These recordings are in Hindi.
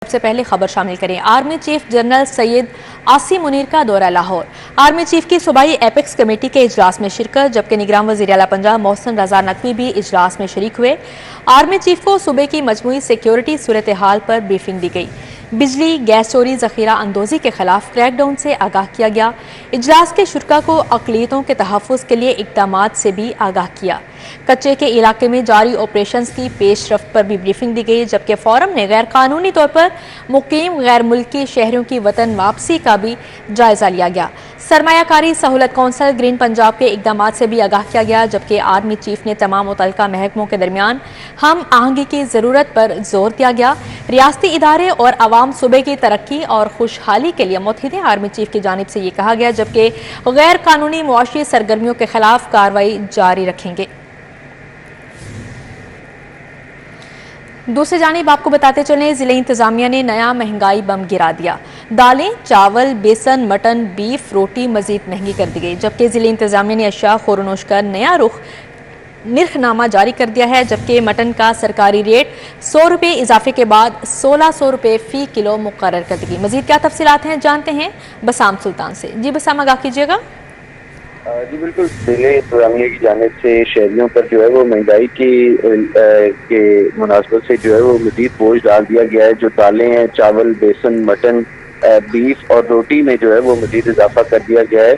सबसे पहले खबर शामिल करें। Army chief general Syed Asim Munir का दौरा लाहौर। आर्मी चीफ की सूबाई एपेक्स कमेटी के इजलास में शिरकत, जबकि निगरान वज़ीर आला पंजाब मोहसिन रजा नकवी भी इजलास में शरीक हुए। आर्मी चीफ को सूबे की मजमूई सिक्योरिटी सूरत हाल पर ब्रीफिंग दी गई। बिजली गैस चोरी जखीरा अंदोजी के खिलाफ क्रैकडाउन से आगाह किया गया। इजलास के शुरा को अकलियतों के तहफ़्फ़ुज़ के लिए इक़दामात से भी आगाह किया। कच्चे के इलाके में जारी ऑपरेशन की पेशरफ्त पर भी ब्रीफिंग दी गई, जबकि फोरम ने गैर कानूनी तौर पर मुकीम गैर मुल्की शहरों की वतन वापसी का भी जायजा लिया गया। सरमायाकारी सहूलत कौंसिल ग्रीन पंजाब के इकदामात से भी आगाह किया गया, जबकि आर्मी चीफ ने तमाम मुतल्लिका महकमों के दरमियान हम आहंगी की ज़रूरत पर जोर दिया गया। रियासती इदारे और आवाम सूबे की तरक्की और खुशहाली के लिए मुतहिद हैं, आर्मी चीफ की जानिब से ये कहा गया, जबकि गैर कानूनी मुआशी सरगर्मियों के खिलाफ कार्रवाई जारी रखेंगे। दूसरी जानिब आपको बताते चलें, जिले इंतजामिया ने नया महंगाई बम गिरा दिया। दालें, चावल, बेसन, मटन, बीफ, रोटी मजीद महंगी कर दी गई, जबकि जिले इंतजामिया ने अशिया खोरनोश का नया रुख निर्खनामा जारी कर दिया है, जबकि मटन का सरकारी रेट 100 रुपये इजाफे के बाद 1600 रुपये फी किलो मुकर्रर कर दी गई। मजीद क्या तफसीलात हैं जानते हैं बसाम सुल्तान से। जी बसाम, आगाह कीजिएगा। जी बिल्कुल, जिले इंतजामिया की जानिब से शहरियों पर जो है वो महंगाई के मुनासबत से जो है वो मजीद बोझ डाल दिया गया है। जो दालें हैं, चावल, बेसन, मटन, बीफ और रोटी में जो है वो मजीद इजाफा कर दिया गया है।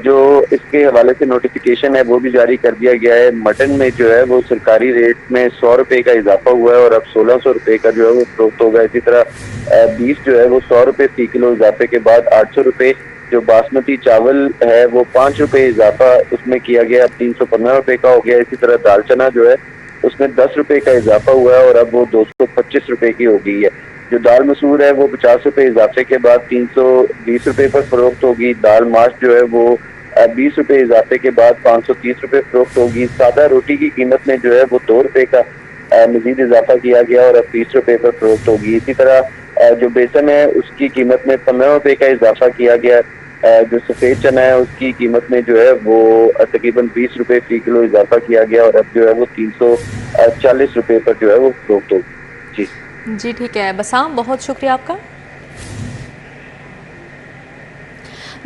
जो इसके हवाले से नोटिफिकेशन है वो भी जारी कर दिया गया है। मटन में जो है वो सरकारी रेट में 100 रुपये का इजाफा हुआ है और अब 1600 रुपये का जो है वो फरोख्त होगा। इसी तरह बीफ जो है वो 100 रुपये फी किलो इजाफे के बाद 800 रुपये। जो बासमती चावल है वो 5 रुपये इजाफा उसमें किया गया, अब 315 रुपये का हो गया। इसी तरह दाल चना जो है उसमें 10 रुपये का इजाफा हुआ है और अब वो 225 रुपये की हो गई है। जो दाल मसूर है वो 50 रुपये इजाफे के बाद 320 रुपये पर फरोख्त होगी। दाल माश जो है वो 20 रुपये इजाफे के बाद 530 रुपये फरोख्त होगी। सादा रोटी की कीमत में जो है वो 2 रुपये का मजीद इजाफा किया गया और अब 30 रुपये पर फरोख्त होगी। इसी तरह जो बेसन है उसकी कीमत में 15 रुपये का इजाफा किया गया। जो सफेद चना है उसकी कीमत में जो है वो तकरीबन 20 रुपये फी किलो इजाफा किया गया और अब जो है वो 340 रुपये पर जो है वो फरोख्त होगी। जी ठीक है बसाम, बहुत शुक्रिया आपका।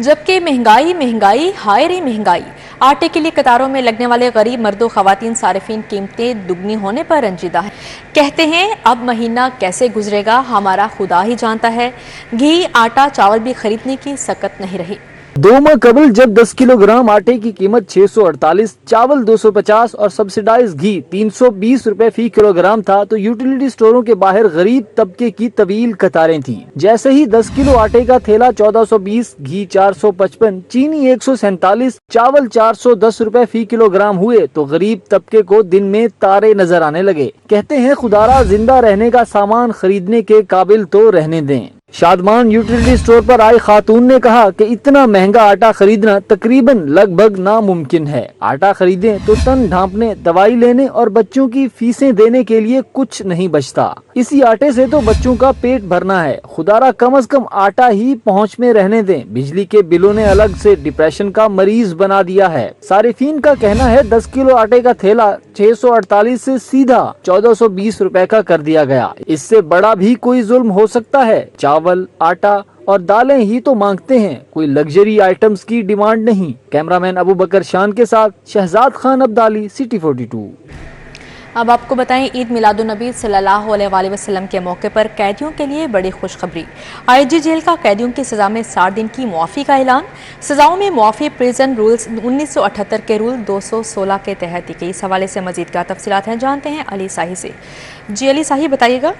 जबकि महंगाई महंगाई हाय रे महंगाई, आटे के लिए कतारों में लगने वाले गरीब मर्दों खवातीन सारिफीन कीमतें दुगनी होने पर रंजीदा है। कहते हैं अब महीना कैसे गुजरेगा हमारा खुदा ही जानता है। घी, आटा, चावल भी खरीदने की सकत नहीं रही। 2 माह कबल जब 10 किलोग्राम आटे की कीमत 648, चावल 250 और सब्सिडाइज घी 320 रुपए फी किलोग्राम था, तो यूटिलिटी स्टोरों के बाहर गरीब तबके की तवील कतारें थी। जैसे ही 10 किलो आटे का थैला 1420, घी 455, चीनी 147, चावल 410 रुपए फी किलोग्राम हुए, तो गरीब तबके को दिन में तारे नजर आने लगे। कहते हैं खुदारा जिंदा रहने का सामान खरीदने के काबिल तो रहने दें। शादमान यूटिलिटी स्टोर पर आई खातून ने कहा कि इतना महंगा आटा खरीदना तकरीबन लगभग नामुमकिन है। आटा खरीदें तो तन ढांपने, दवाई लेने और बच्चों की फीसें देने के लिए कुछ नहीं बचता। इसी आटे से तो बच्चों का पेट भरना है। खुदारा कम से कम आटा ही पहुंच में रहने दें। बिजली के बिलों ने अलग से डिप्रेशन का मरीज बना दिया है। सारिफीन का कहना है 10 किलो आटे का थैला 648 से सीधा 1420 रुपए का कर दिया गया। इससे बड़ा भी कोई जुल्म हो सकता है। चावल, आटा और दालें ही तो मांगते हैं, कोई लग्जरी आइटम्स की डिमांड नहीं। कैमरामैन अबू बकर शान के साथ शहजाद खान अब्दाली, सिटी 42। अब आपको बताएं, ईद मिलादुन्नबी सल्लल्लाहु अलैहि वसल्लम के मौके पर कैदियों के लिए बड़ी खुशखबरी। आईजी जेल का कैदियों की सजा में 60 दिन की मुआफ़ी का ऐलान। सजाओं में मुआफ़ी प्रिजन रूल्स 1978 के रूल 216 के तहत दी गई। इस हवाले से मजीद क्या तफसीलात हैं जानते हैं अली साही से। जी अली साही, बताइएगा।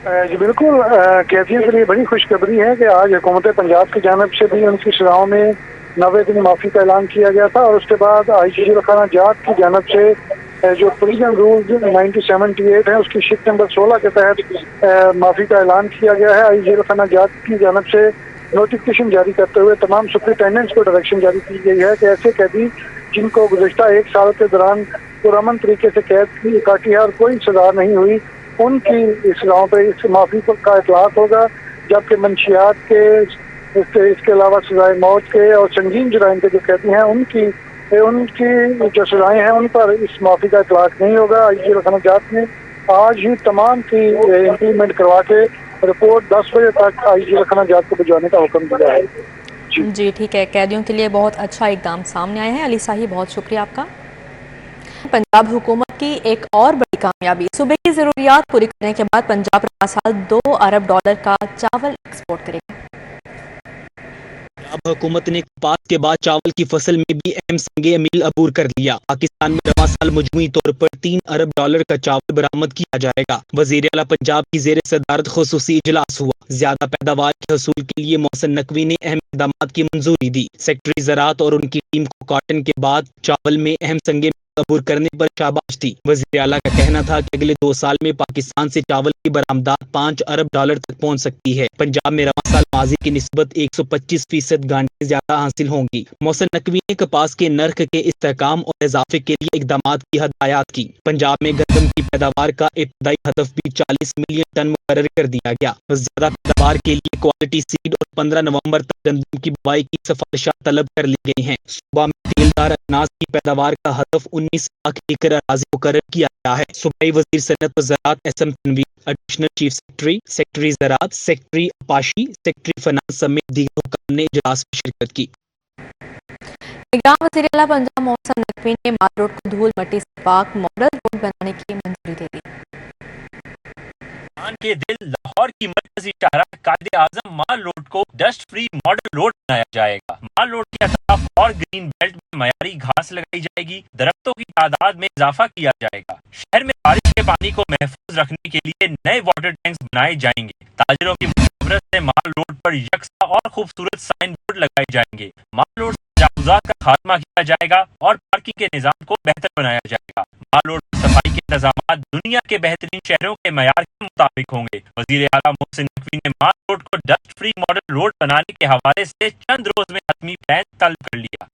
जी बिल्कुल, कैदियों के लिए बड़ी खुशखबरी है कि आज हुकूमत पंजाब की जानिब से भी उनकी सजाओं में 90 दिन माफ़ी का ऐलान किया गया था और उसके बाद आईजी जेल खाना जात की जानिब से जो प्रिजन रूल 1978 है उसकी शिफ्ट नंबर 16 के तहत माफ़ी का ऐलान किया गया है। आईजी जेल खाना जात की जानिब से नोटिफिकेशन जारी करते हुए तमाम सुपरिटेंडेंट्स को डायरेक्शन जारी की गई है कि ऐसे कैदी जिनको गुज़श्ता 1 साल के दौरान पुरअमन तरीके से कैद की काटी है और कोई सजा नहीं हुई, उनकी सजाओं पर इस माफ़ी का इतलाक होगा। जबकि मंशियात के इसके अलावा सजाए मौत के और संगीन जुराइम के जो कैदी हैं उनकी जो सजाएं हैं उन पर इस माफ़ी का इतलाक नहीं होगा। आईजी खाना जात ने आज ही तमाम की इम्प्लीमेंट करवा के रिपोर्ट 10 बजे तक आईजी लखना जाट को भिजवाने का हुक्म दिया है। जी ठीक है, कैदियों के लिए बहुत अच्छा इकदाम सामने आया है। अली साही, बहुत शुक्रिया आपका। पंजाब हुकूमत की एक और बड़ी कामयाबी, सूबे की जरूरियात पूरी करने के बाद पंजाब रवा साल $2 अरब का चावल एक्सपोर्ट करेगा। पंजाब हुकूमत ने कपास के बाद चावल की फसल में भी अहम संगे मील अबूर कर लिया। पाकिस्तान में रवा साल मजमूई तौर पर $3 अरब का चावल बरामद किया जाएगा। वजीर आला पंजाब की जेर सदारत खुसूसी इजलास हुआ। ज्यादा पैदावार के हसूल के लिए मोहसिन नकवी ने अहम इक़दाम की मंजूरी दी। सेक्रेटरी ज़राअत और उनकी टीम को कॉटन के बाद चावल में अहम संगे अबूर करने पर शाबाश थी। वज़ीर आला का कहना था कि अगले 2 साल में पाकिस्तान से चावल की बरामदात $5 अरब तक पहुंच सकती है। पंजाब में रवा साल माजी की निस्बत 125% गांठें ज्यादा हासिल होंगी। मोहसिन नकवी ने कपास के नर्ख के इस्तेहकाम और इजाफे के लिए इकदाम की हदायत की। पंजाब में गंदम की पैदावार का इब्तदाई हदफ भी 40 मिलियन टन मुकर्रर कर दिया गया। ज्यादा पैदावार के लिए क्वालिटी सीड और 15 नवंबर तक गंदम की बुआई की सिफारिशात तलब कर ली गई हैं। सूबा में तेलदार अनाज की पैदावार का हदफ 19 लाख एकड़ अराजी मुकर्रर किया गया है। सूबाई वजीर सनत व ज़राअत S M Tanveer, additional chief secretary ज़राअत, सेक्रेटरी अपाशी, सेक्रेटरी फाइनेंस समेत दीगर हुक्काम ने इजलास में शिरकत की। निगरान वज़ीर आला पंजाब मोहसिन नकवी ने माल रोड को धूल मट्टी से पाक मॉडल रोड बनाने की मंजूरी दे दी। के दिल लाहौर की मरकजी शाहराह कायदे आजम माल रोड को डस्ट फ्री मॉडल रोड बनाया जाएगा। माल रोड के अतराफ और ग्रीन बेल्ट में मयारी घास लगाई जाएगी। दरख्तों की तादाद में इजाफा किया जाएगा। शहर में बारिश के पानी को महफूज रखने के लिए नए वाटर टैंक्स बनाए जाएंगे। ताजिरों की मशवरत से माल रोड पर यकसा और खूबसूरत साइन बोर्ड लगाए जाएंगे। माल रोड तजावुजात का खात्मा किया जाएगा और पार्किंग के निजाम को बेहतर बनाया जाएगा। माल रोड पर सफाई के इंतजाम दुनिया के बेहतरीन शहरों के मयार के मुताबिक होंगे। वजीर आला मोहसिन नकवी ने माल रोड को डस्ट फ्री मॉडल रोड बनाने के हवाले से चंद रोज में हतमी प्लान तलब कर लिया।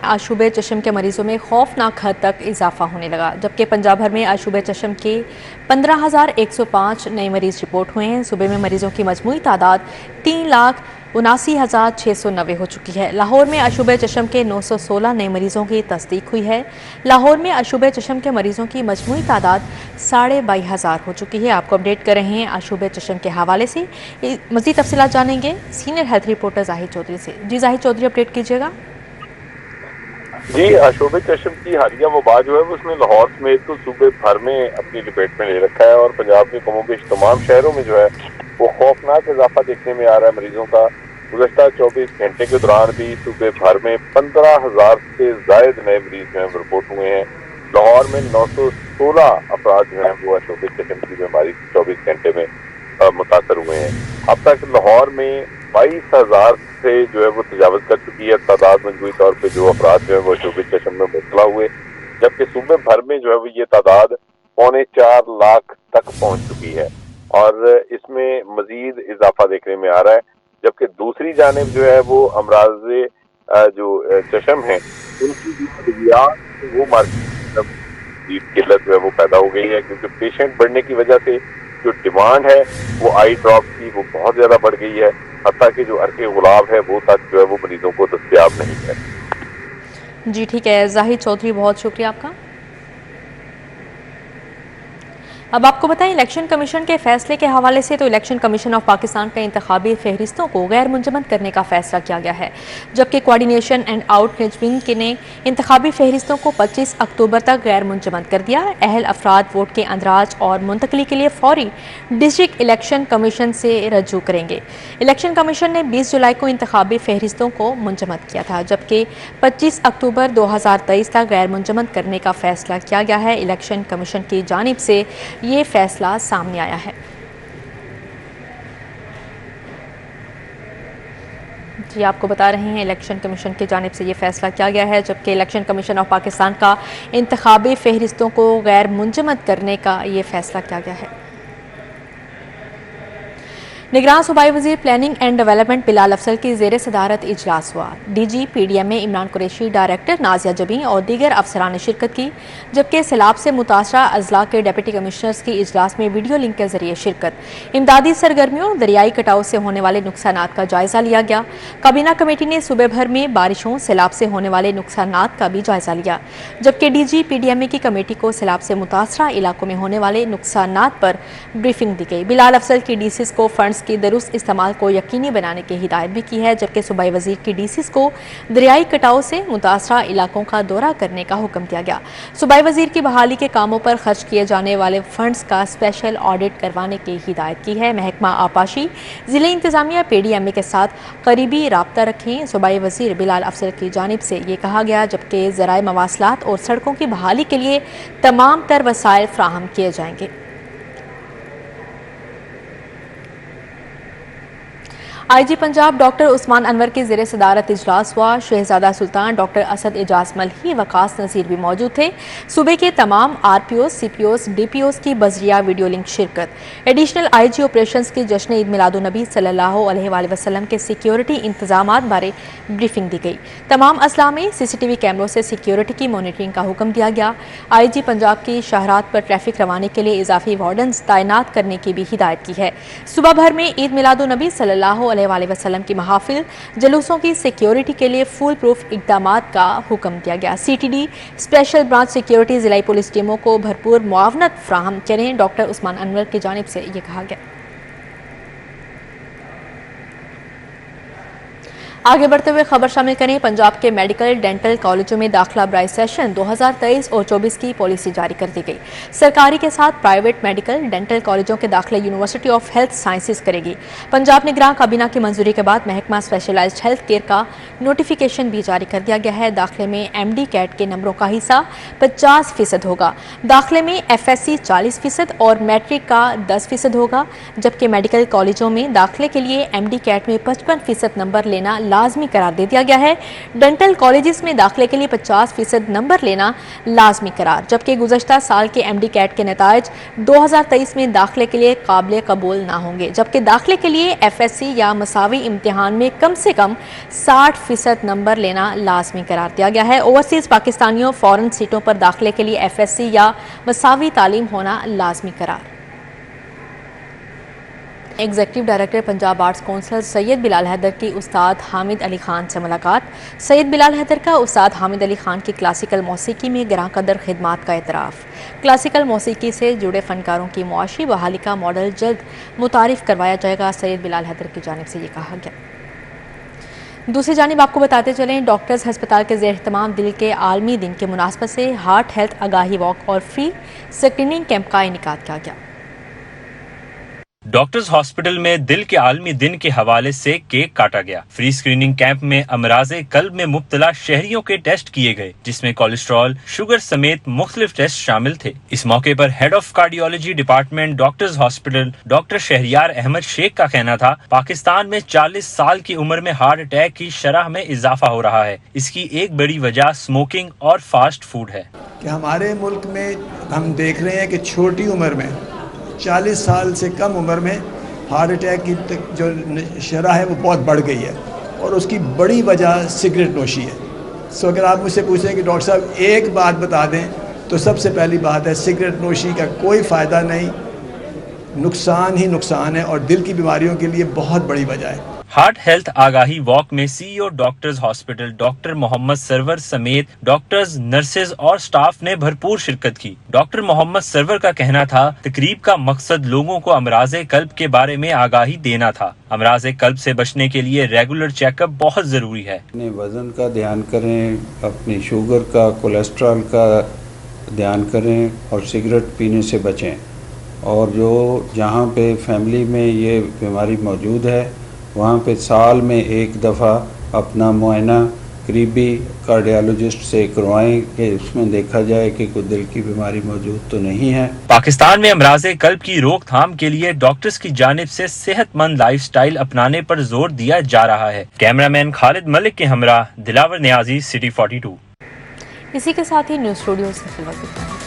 आशूबे चश्म के मरीजों में खौफनाक हद तक इजाफा होने लगा, जबकि पंजाब भर में आशूबे चश्म के 15,105 नए मरीज रिपोर्ट हुए हैं। सूबे में मरीजों की मजमूई तादाद 3,79,690 हो चुकी है। लाहौर में आशूबे चश्म के 916 नए मरीजों की तस्दीक हुई है। लाहौर में आशूबे चश्म के मरीजों की मजमूई तादाद 22,500 हो चुकी है। आपको अपडेट कर रहे हैं आशूबे चश्म के हवाले से। मज़ीद तफसीलात जानेंगे senior health reporter Zahid Chaudhry से। जी जाहिद चौधरी, अपडेट कीजिएगा। जी, आशूबे चश्म की हालिया वबा जो है वो उसने लाहौर समेत तो सूबे भर में अपनी लपेट में ले रखा है और पंजाब के कमोबेश तमाम शहरों में जो है वो खौफनाक इजाफा देखने में आ रहा है मरीजों का। गुज़श्ता 24 घंटे के दौरान भी सूबे भर में 15,000 से जायद नए मरीज जो है रिपोर्ट हुए हैं। लाहौर में 916 अफराद जो है वो आशूबे चश्म की बीमारी 24 घंटे में मुतासर हुए हैं। अब तक लाहौर में 22,000 से जो है वो तजावज कर चुकी है तादाद मजमूई तौर पे जो अफराद जो है वो आशूबे चश्म में मुबतला हुए, जबकि सूबे भर में जो है वो ये तादाद 4.25 लाख तक पहुंच चुकी है और इसमें मजीद इजाफा देखने में आ रहा है। जबकि दूसरी जानिब जो है वो अमराज़े जो चश्म है उनकी वो मार्केट की किल्लत जो है वो पैदा हो गई है, क्योंकि पेशेंट बढ़ने की वजह से जो डिमांड है वो आई ड्रॉप की वो बहुत ज्यादा बढ़ गई है। हत्ता कि जो अर्के गुलाब है वो तक जो है वो मरीजों को दस्तयाब नहीं है। जी ठीक है जाहिद चौधरी, बहुत शुक्रिया आपका। अब आपको बताएं इलेक्शन कमीशन के फैसले के हवाले से, तो इलेक्शन कमीशन ऑफ पाकिस्तान का इंतखाबी फहरिस्तों को गैर मुंजमद करने का फैसला किया गया है, जबकि कोऑर्डिनेशन एंड आउटरीच विंग ने इंतखाबी फहरिस्तों को 25 अक्टूबर तक गैर मुंजमद कर दिया। अहल अफराद वोट के अंदराज और मुंतकली के लिए फौरी डिस्ट्रिक्ट इलेक्शन कमीशन से रजू करेंगे। इलेक्शन कमीशन ने 20 जुलाई को इंतखाबी फहरिस्तों को मुंजमद किया था, जबकि 25 अक्टूबर 2023 तक गैर मुंजमद करने का फैसला किया गया है। इलेक्शन कमीशन की जानिब से ये फैसला सामने आया है। जी आपको बता रहे हैं इलेक्शन कमीशन की जानिब से ये फैसला किया गया है, जबकि इलेक्शन कमीशन ऑफ पाकिस्तान का इंतखाबी फहरिस्तों को गैर मुंजमद करने का ये फैसला किया गया है। निगरान सूबाई वजीर planning and development Bilal Afsal की जेर सदारत इजलास हुआ। DG PDM में इमरान कुरैशी, डायरेक्टर नाजिया जबी और दीगर अफसरान ने शिरकत की, जबकि सैलाब से मुतासरा अजला के डिप्टी कमिश्नर्स की इजलास में वीडियो लिंक के जरिए शिरकत। इमदादी सरगर्मियों, दरियाई कटाव से होने वाले नुकसानात का जायजा लिया गया। काबीना कमेटी ने सूबे भर में बारिशों, सैलाब से होने वाले नुकसानात का भी जायजा लिया, जबकि DG PDM की कमेटी को सैलाब से मुतासरा इलाकों में होने वाले नुकसानात पर ब्रीफिंग दी गई। बिलाल अफसल की DCs को फंड्स की दुरुस्त इस्तेमाल को यकीनी बनाने की हिदायत भी की है, जबकि सूबाई वजीर की DCs को दरियाई कटाव से मुतासरा इलाकों का दौरा करने का हुक्म दिया गया। सूबाई वजीर की बहाली के कामों पर खर्च किए जाने वाले फंड्स का स्पेशल ऑडिट करवाने की हिदायत की है। महकमा आपाशी, जिले इंतजामिया PDMA के साथ करीबी राब्ता रखें, सूबाई वजीर बिलाल अफसल की जानिब से ये कहा गया, जबकि ज़राए मवासलात और सड़कों की बहाली के लिए तमाम तर वसाइल फ्राहम किए जाएंगे। IG पंजाब डॉक्टर उस्मान अनवर की ज़ेरे सदारत इजलास हुआ। शहजादा सुल्तान, डॉक्टर असद एजाज मलही, वकास नज़ीर भी मौजूद थे। सूबे के तमाम RPOs, CPOs, DPOs की बजरिया वीडियो लिंक शिरकत। एडिशनल IG ऑपरेशंस की जश्न ईद मिलादुन्नबी सल्लल्लाहु अलैहि वसल्लम के सिक्योरिटी इंतजामात बारे ब्रीफिंग दी गई। तमाम अजला में CCTV कैमरों से सिक्योरिटी की मॉनिटरिंग का हुक्म दिया गया। IG पंजाब की शाहरात पर ट्रैफिक रवानी के लिए इजाफी वार्डन्स तैनात करने की भी हिदायत की है। सुबह भर में ईद मिलादुन्नबी सल्लल्लाहु अलैहि वसल्लम की महाफिल, जुलूसों की सिक्योरिटी के लिए फुल प्रूफ इक़दामात का हुक्म दिया गया। CTD स्पेशल ब्रांच सिक्योरिटी जिला पुलिस टीमों को भरपूर मुआवनत फ्राहम करें, डॉक्टर उस्मान अनवर की जानिब से ये कहा गया। आगे बढ़ते हुए खबर शामिल करें। पंजाब के मेडिकल डेंटल कॉलेजों में दाखिला बराए सेशन 2023 और 24 की पॉलिसी जारी कर दी गई। सरकारी के साथ प्राइवेट मेडिकल डेंटल कॉलेजों के दाखिले यूनिवर्सिटी ऑफ हेल्थ साइंसेज करेगी। पंजाब निगरान काबीना की मंजूरी के बाद महकमा स्पेशलाइज्ड हेल्थ केयर का नोटिफिकेशन भी जारी कर दिया गया है। दाखिले में MD कैट के नंबरों का हिस्सा 50% होगा। दाखिले में FSC 40% और मैट्रिक का 10% होगा, जबकि मेडिकल कॉलेजों में दाखिले के लिए MD कैट में 55% नंबर लेना लाजमी करार दे दिया गया है। डेंटल कॉलेजेस में दाखिले के लिए 50% नंबर लेना लाजमी करार, जबकि गुज़श्ता साल के MD कैट के नताइज 2023 में दाखिले के लिए काबिल कबूल ना होंगे, जबकि दाखिले के लिए FSC या मसावी इम्तिहान में कम से कम 60% नंबर लेना लाजमी करार दिया गया है। ओवरसीज़ पाकिस्तानियों फॉरेन सीटों पर दाखिले के लिए FSC या मसावी तालीम होना लाजमी करार। Executive director Punjab arts council Syed Bilal Haider की उस्ताद हामिद अली खान से मुलाकात। सैयद बिलाल हैदर का उस्ताद हामिद अली खान की क्लासिकल मौसीकी में गिरां कदर खिदमात का एतराफ़। क्लासिकल मौसीकी से जुड़े फनकारों की मुआशी बहाली का मॉडल जल्द मुतारिफ करवाया जाएगा, सैयद बिलाल हैदर की जानिब से ये कहा गया। दूसरी जानिब आपको बताते चलें, डॉक्टर्स हस्पताल के ज़ेर एहतमाम दिल के आलमी दिन के मुनासबत से हार्ट हेल्थ आगाही वॉक और फ्री स्क्रीनिंग कैंप का इनेकाद किया गया। डॉक्टर्स हॉस्पिटल में दिल के आलमी दिन के हवाले से केक काटा गया। फ्री स्क्रीनिंग कैंप में अमराज़े कल्ब में मुब्तला शहरियों के टेस्ट किए गए, जिसमें कोलेस्ट्रॉल, शुगर समेत मुख्तलिफ टेस्ट शामिल थे। इस मौके पर head of cardiology department doctors hospital doctor Shehryar Ahmed Sheikh का कहना था, पाकिस्तान में 40 साल की उम्र में हार्ट अटैक की शरह में इजाफा हो रहा है। इसकी एक बड़ी वजह स्मोकिंग और फास्ट फूड है। कि हमारे मुल्क में हम देख रहे हैं कि छोटी उम्र में 40 साल से कम उम्र में हार्ट अटैक की जो शरह है वो बहुत बढ़ गई है, और उसकी बड़ी वजह सिगरेट नोशी है। सो अगर आप मुझसे पूछें कि डॉक्टर साहब एक बात बता दें, तो सबसे पहली बात है सिगरेट नोशी का कोई फ़ायदा नहीं, नुकसान ही नुकसान है, और दिल की बीमारियों के लिए बहुत बड़ी वजह है। हार्ट हेल्थ आगाही वॉक में CEO doctors hospital doctor Muhammad Sarwar समेत डॉक्टर्स, नर्सेज और स्टाफ ने भरपूर शिरकत की। डॉक्टर मोहम्मद सरवर का कहना था, तकरीब का मकसद लोगों को अमराज़े कल्ब के बारे में आगाही देना था। अमराज़े कल्ब से बचने के लिए रेगुलर चेकअप बहुत जरूरी है। अपने वजन का ध्यान करें, अपनी शुगर का, कोलेस्ट्रॉल का ध्यान करें, और सिगरेट पीने से बचें। और जो जहाँ पे फैमिली में ये बीमारी मौजूद है, वहाँ पे साल में एक दफ़ा अपना मुआयना करीबी कार्डियोलॉजिस्ट से करवाएं कि उसमें देखा जाए कि कोई दिल की बीमारी मौजूद तो नहीं है। पाकिस्तान में अमराज़े कल्ब की रोकथाम के लिए डॉक्टर्स की जानिब से सेहतमंद लाइफस्टाइल अपनाने पर जोर दिया जा रहा है। कैमरामैन खालिद मलिक के हमरा दिलावर नियाजी, सिटी 42। इसी के साथ ही न्यूज़ स्टूडियो से